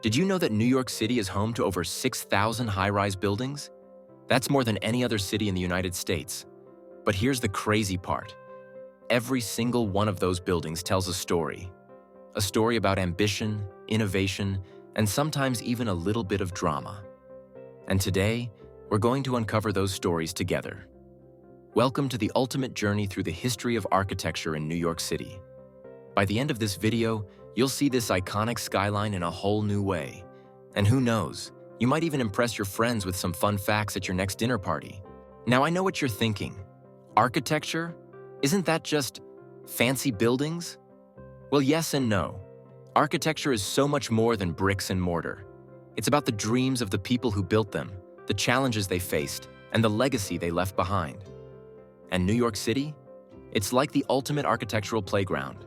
Did you know that New York City is home to over 6,000 high-rise buildings? That's more than any other city in the United States. But here's the crazy part. Every single one of those buildings tells a story. A story about ambition, innovation, and sometimes even a little bit of drama. And today, we're going to uncover those stories together. Welcome to the ultimate journey through the history of architecture in New York City. By the end of this video, you'll see this iconic skyline in a whole new way. And who knows, you might even impress your friends with some fun facts at your next dinner party. Now I know what you're thinking. Architecture? Isn't that just fancy buildings? Well, yes and no. Architecture is so much more than bricks and mortar. It's about the dreams of the people who built them, the challenges they faced, and the legacy they left behind. And New York City? It's like the ultimate architectural playground.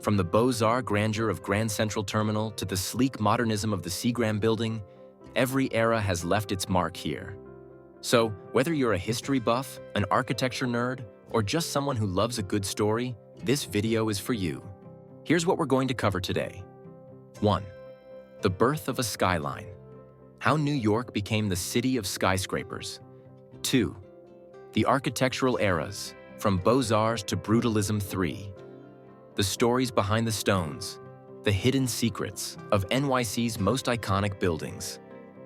From the Beaux-Arts grandeur of Grand Central Terminal to the sleek modernism of the Chrysler Building, every era has left its mark here. So, whether you're a history buff, an architecture nerd, or just someone who loves a good story, this video is for you. Here's what we're going to cover today. 1. The birth of a skyline. How New York became the city of skyscrapers. 2. The architectural eras, from Beaux-Arts to Brutalism 3. The stories behind the stones, the hidden secrets of NYC's most iconic buildings.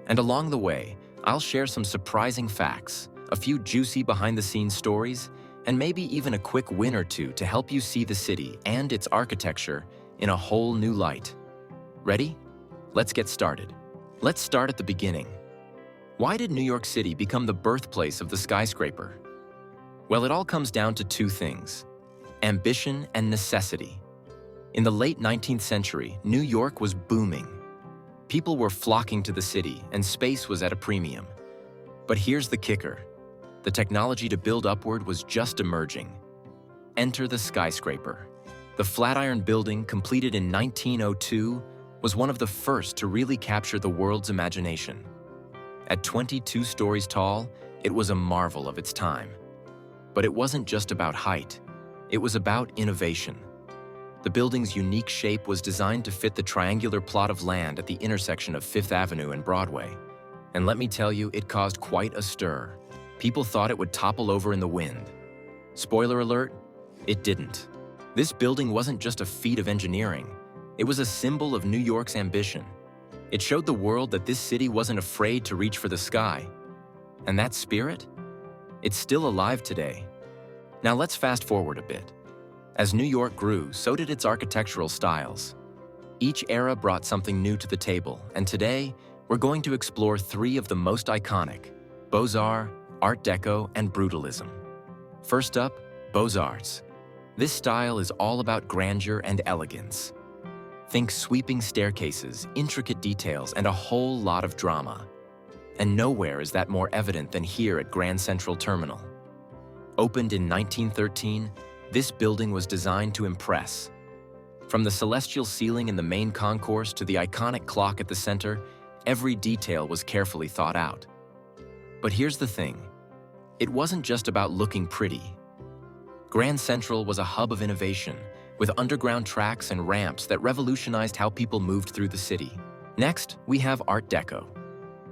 And along the way, I'll share some surprising facts, a few juicy behind-the-scenes stories, and maybe even a quick win or two to help you see the city and its architecture in a whole new light. Ready? Let's get started. Let's start at the beginning. Why did New York City become the birthplace of the skyscraper? Well, it all comes down to two things: ambition and necessity. In the late 19th century, New York was booming. People were flocking to the city, and space was at a premium. But here's the kicker. The technology to build upward was just emerging. Enter the skyscraper. The Flatiron Building, completed in 1902, was one of the first to really capture the world's imagination. At 22 stories tall, it was a marvel of its time. But it wasn't just about height. It was about innovation. The building's unique shape was designed to fit the triangular plot of land at the intersection of Fifth Avenue and Broadway. And let me tell you, it caused quite a stir. People thought it would topple over in the wind. Spoiler alert, it didn't. This building wasn't just a feat of engineering. It was a symbol of New York's ambition. It showed the world that this city wasn't afraid to reach for the sky. And that spirit? It's still alive today. Now let's fast forward a bit. As New York grew, so did its architectural styles. Each era brought something new to the table, and today, we're going to explore three of the most iconic: Beaux-Arts, Art Deco, and Brutalism. First up, Beaux-Arts. This style is all about grandeur and elegance. Think sweeping staircases, intricate details, and a whole lot of drama. And nowhere is that more evident than here at Grand Central Terminal. Opened in 1913, this building was designed to impress. From the celestial ceiling in the main concourse to the iconic clock at the center, every detail was carefully thought out. But here's the thing. It wasn't just about looking pretty. Grand Central was a hub of innovation, with underground tracks and ramps that revolutionized how people moved through the city. Next, we have Art Deco.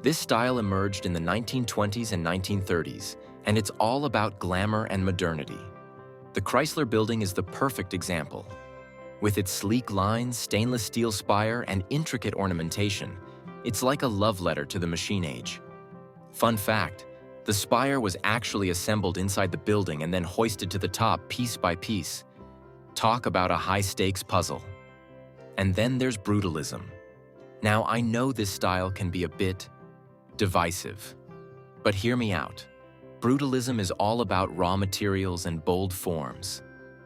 This style emerged in the 1920s and 1930s, and it's all about glamour and modernity. The Chrysler Building is the perfect example. With its sleek lines, stainless steel spire, and intricate ornamentation, it's like a love letter to the machine age. Fun fact, the spire was actually assembled inside the building and then hoisted to the top piece by piece. Talk about a high-stakes puzzle. And then there's Brutalism. Now, I know this style can be a bit divisive, but hear me out. Brutalism is all about raw materials and bold forms.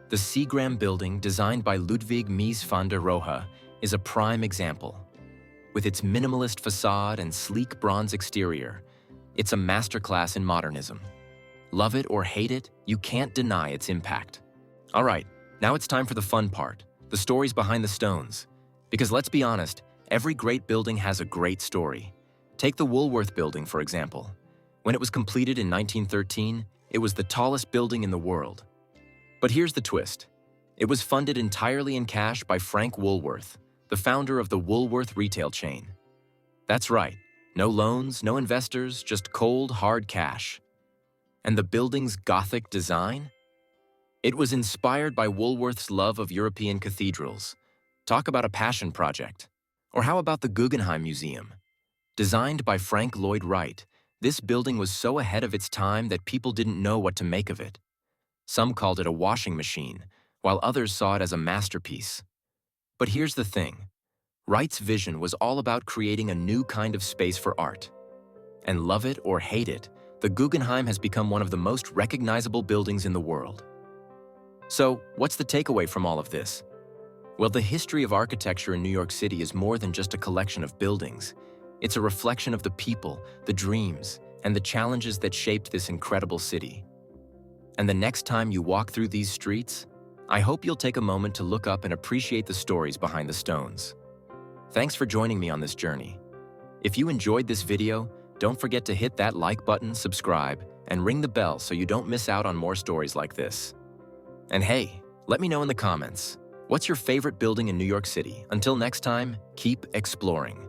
The Chrysler Building, designed by Ludwig Mies van der Rohe, is a prime example. With its minimalist facade and sleek bronze exterior, it's a masterclass in modernism. Love it or hate it, you can't deny its impact. All right, now it's time for the fun part, the stories behind the stones. Because let's be honest, every great building has a great story. Take the Woolworth Building, for example. When it was completed in 1913, it was the tallest building in the world. But here's the twist. It was funded entirely in cash by Frank Woolworth, the founder of the Woolworth retail chain. That's right. No loans, no investors, just cold, hard cash. And the building's Gothic design? It was inspired by Woolworth's love of European cathedrals. Talk about a passion project. Or how about the Guggenheim Museum? Designed by Frank Lloyd Wright, this building was so ahead of its time that people didn't know what to make of it. Some called it a washing machine, while others saw it as a masterpiece. But here's the thing. Wright's vision was all about creating a new kind of space for art. And love it or hate it, the Guggenheim has become one of the most recognizable buildings in the world. So, what's the takeaway from all of this? Well, the history of architecture in New York City is more than just a collection of buildings. It's a reflection of the people, the dreams, and the challenges that shaped this incredible city. And the next time you walk through these streets, I hope you'll take a moment to look up and appreciate the stories behind the stones. Thanks for joining me on this journey. If you enjoyed this video, don't forget to hit that like button, subscribe, and ring the bell so you don't miss out on more stories like this. And hey, let me know in the comments, what's your favorite building in New York City? Until next time, keep exploring.